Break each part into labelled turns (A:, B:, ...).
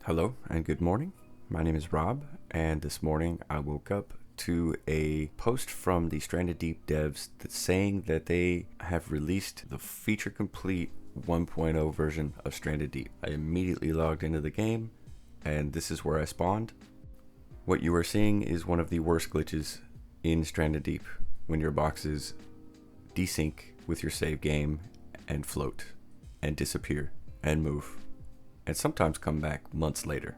A: Hello and good morning. My name is Rob, and this morning I woke up to a post from the Stranded Deep devs that's saying that they have released the feature complete 1.0 version of Stranded Deep. I immediately logged into the game, and this is where I spawned. What you are seeing is one of the worst glitches in Stranded Deep, when your boxes desync with your save game and float and disappear and move, and sometimes come back months later.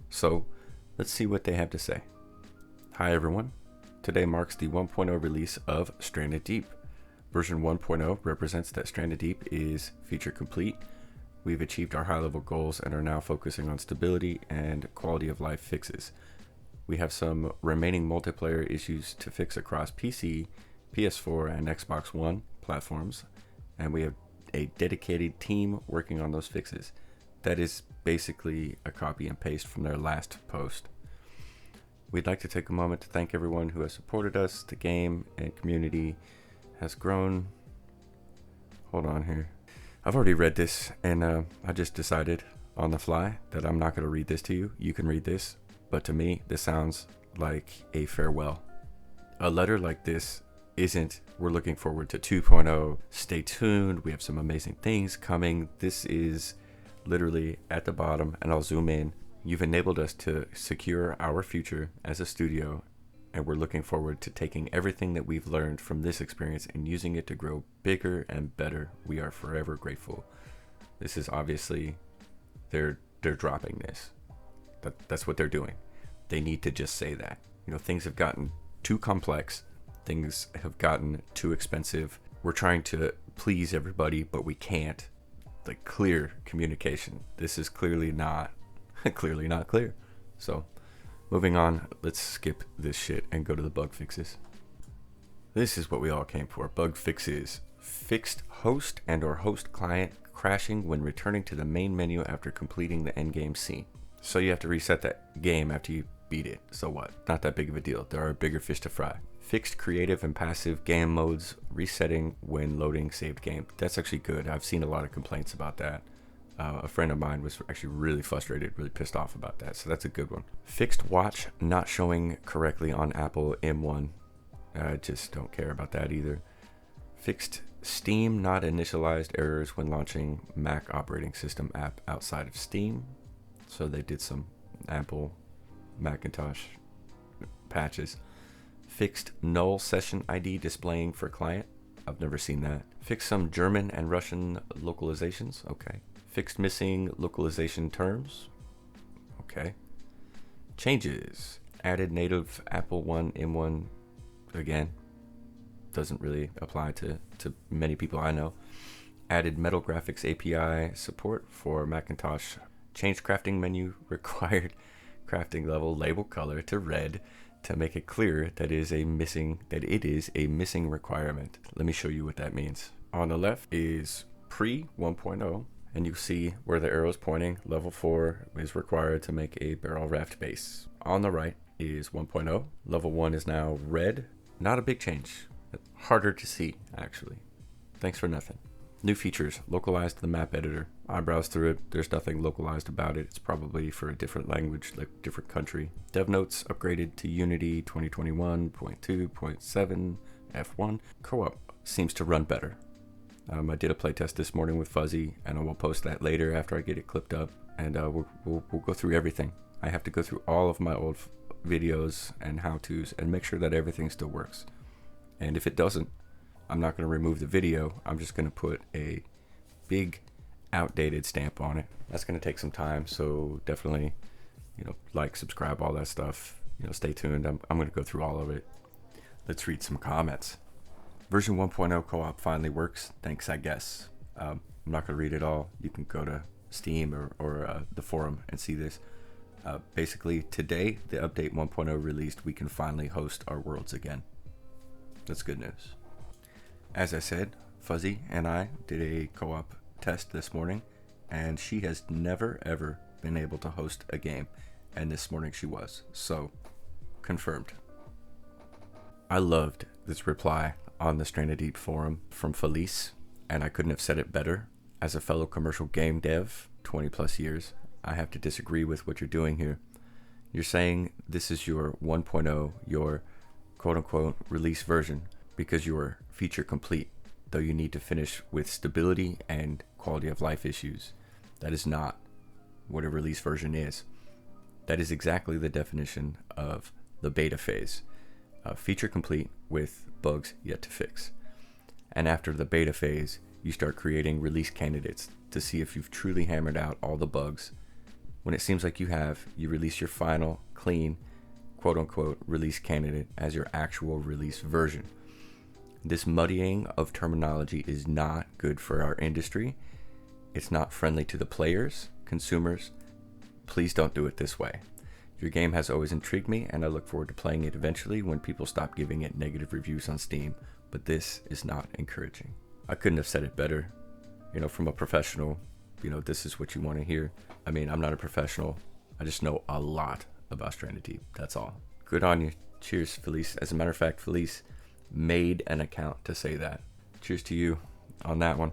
A: So let's see what they have to say. Hi everyone. Today marks the 1.0 release of Stranded Deep. Version 1.0 represents that Stranded Deep is feature complete. We've achieved our high level goals and are now focusing on stability and quality of life fixes. We have some remaining multiplayer issues to fix across PC, PS4, and Xbox One platforms, and we have a dedicated team working on those fixes. That is basically a copy and paste from their last post. We'd like to take a moment to thank everyone who has supported us. The game and community has grown. Hold on here. I've already read this, and I just decided on the fly that I'm not going to read this to you. You can read this, but to me, this sounds like a farewell. A letter like this isn't, we're looking forward to 2.0, stay tuned, we have some amazing things coming. This is literally at the bottom, and I'll zoom in. You've enabled us to secure our future as a studio, and we're looking forward to taking everything that we've learned from this experience and using it to grow bigger and better. We are forever grateful. This is obviously, they're dropping this. That's what they're doing. They need to just say that. You know, things have gotten too complex. Things have gotten too expensive. We're trying to please everybody, but we can't. Like, clear communication. This is clearly not clear. So, moving on, let's skip this shit and go to the bug fixes. This is what we all came for. Bug fixes. Fixed host and or host client crashing when returning to the main menu after completing the endgame scene. So you have to reset that game after you beat it. So what? Not that big of a deal. There are bigger fish to fry. Fixed creative and passive game modes resetting when loading saved game. That's actually good. I've seen a lot of complaints about that. A friend of mine was actually really frustrated, really pissed off about that. So that's a good one. Fixed watch not showing correctly on Apple M1. I just don't care about that either. Fixed Steam not initialized errors when launching Mac operating system app outside of Steam. So they did some Apple Macintosh patches. Fixed null session ID displaying for client. I've never seen that. Fixed some German and Russian localizations. Okay. Fixed missing localization terms. Okay. Changes. Added native Apple One M1. Again, doesn't really apply to many people I know. Added Metal Graphics API support for Macintosh. Change crafting menu required crafting level label color to red to make it clear that it is a missing requirement. Let me show you what that means. On the left is pre 1.0, and you see where the arrow is pointing. Level 4 is required to make a barrel raft base. On the right is 1.0. Level 1 is now red. Not a big change. Harder to see, actually. Thanks for nothing. New features. Localized to the map editor. I browsed through it. There's nothing localized about it. It's probably for a different language, like different country. Dev notes upgraded to Unity 2021.2.7 F1. Co-op seems to run better. I did a playtest this morning with Fuzzy, and I will post that later after I get it clipped up. And we'll go through everything. I have to go through all of my old videos and how-tos and make sure that everything still works. And if it doesn't, I'm not going to remove the video. I'm just going to put a big outdated stamp on it. That's going to take some time, so definitely, like, subscribe, all that stuff. Stay tuned. I'm going to go through all of it. Let's read some comments. Version 1.0 co-op finally works. Thanks, I guess. I'm not going to read it all. You can go to Steam or the forum and see this. Basically, today, the update 1.0 released, we can finally host our worlds again. That's good news. As I said, Fuzzy and I did a co-op test this morning, and she has never ever been able to host a game, and this morning she was. So, confirmed. I loved this reply on the Stranded Deep forum from Felice, and I couldn't have said it better. As a fellow commercial game dev, 20 plus years, I have to disagree with what you're doing here. You're saying this is your 1.0, your quote-unquote release version, because you're feature complete, though you need to finish with stability and quality of life issues. That is not what a release version is. That is exactly the definition of the beta phase. Feature complete with bugs yet to fix. And after the beta phase, you start creating release candidates to see if you've truly hammered out all the bugs. When it seems like you have, you release your final, clean, quote-unquote release candidate as your actual release version. This muddying of terminology is not good for our industry. It's not friendly to the players, consumers. Please don't do it this way. Your game has always intrigued me, and I look forward to playing it eventually when people stop giving it negative reviews on Steam, but this is not encouraging. I couldn't have said it better. From a professional, this is what you want to hear. I mean, I'm not a professional. I just know a lot about Stranded Deep. That's all. Good on you. Cheers, Felice. As a matter of fact, Felice made an account to say that. Cheers to you on that one.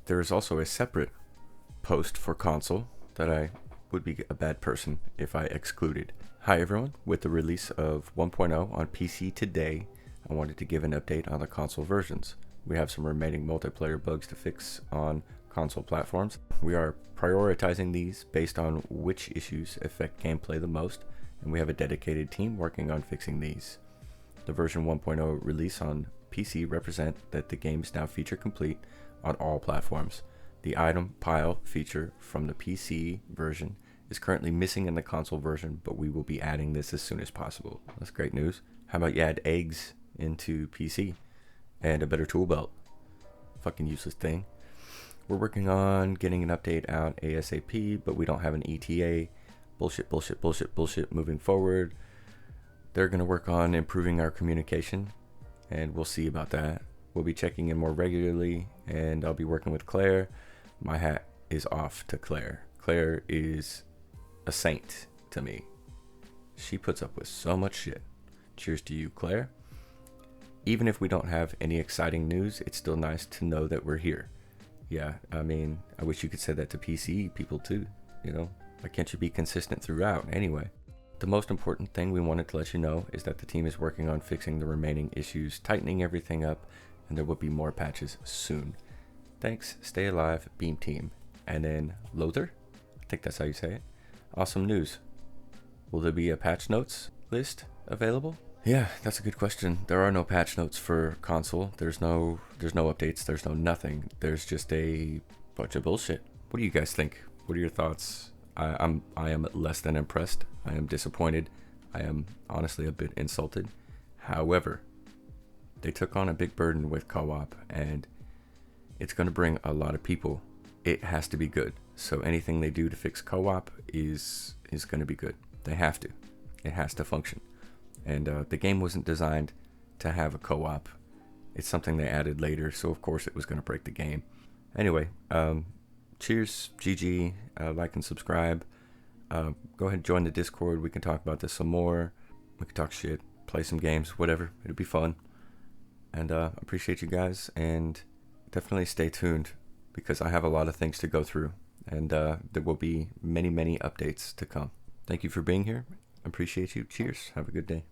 A: There is also a separate post for console that I would be a bad person if I excluded. Hi everyone, with the release of 1.0 on PC today, I wanted to give an update on the console versions. We have some remaining multiplayer bugs to fix on console platforms. We are prioritizing these based on which issues affect gameplay the most, and we have a dedicated team working on fixing these. The version 1.0 release on PC represent that the game is now feature complete on all platforms. The item pile feature from the PC version is currently missing in the console version, but we will be adding this as soon as possible. That's great news. How about you add eggs into PC and a better tool belt? Fucking useless thing. We're working on getting an update out ASAP, but we don't have an ETA. Bullshit moving forward. They're going to work on improving our communication, and we'll see about that. We'll be checking in more regularly, and I'll be working with Claire. My hat is off to Claire. Claire is a saint to me. She puts up with so much shit. Cheers to you, Claire. Even if we don't have any exciting news, it's still nice to know that we're here. Yeah, I mean, I wish you could say that to PC people too, Why can't you be consistent throughout anyway? The most important thing we wanted to let you know is that the team is working on fixing the remaining issues, tightening everything up, and there will be more patches soon. Thanks, stay alive, Beam Team. And then Lothar? I think that's how you say it. Awesome news. Will there be a patch notes list available? Yeah, that's a good question. There are no patch notes for console. There's no updates. There's no nothing. There's just a bunch of bullshit. What do you guys think? What are your thoughts? I am less than impressed. I am disappointed. I am honestly a bit insulted. However, they took on a big burden with co-op, and it's going to bring a lot of people. It has to be good. So anything they do to fix co-op is going to be good. They have to. It has to function. And the game wasn't designed to have a co-op. It's something they added later, so of course it was going to break the game. Anyway, cheers, GG, like and subscribe. Go ahead and join the Discord. We can talk about this some more. We can talk shit, play some games, whatever. It'll be fun. And appreciate you guys, and definitely stay tuned because I have a lot of things to go through, and there will be many updates to come. Thank you for being here. Appreciate you. Cheers. Have a good day.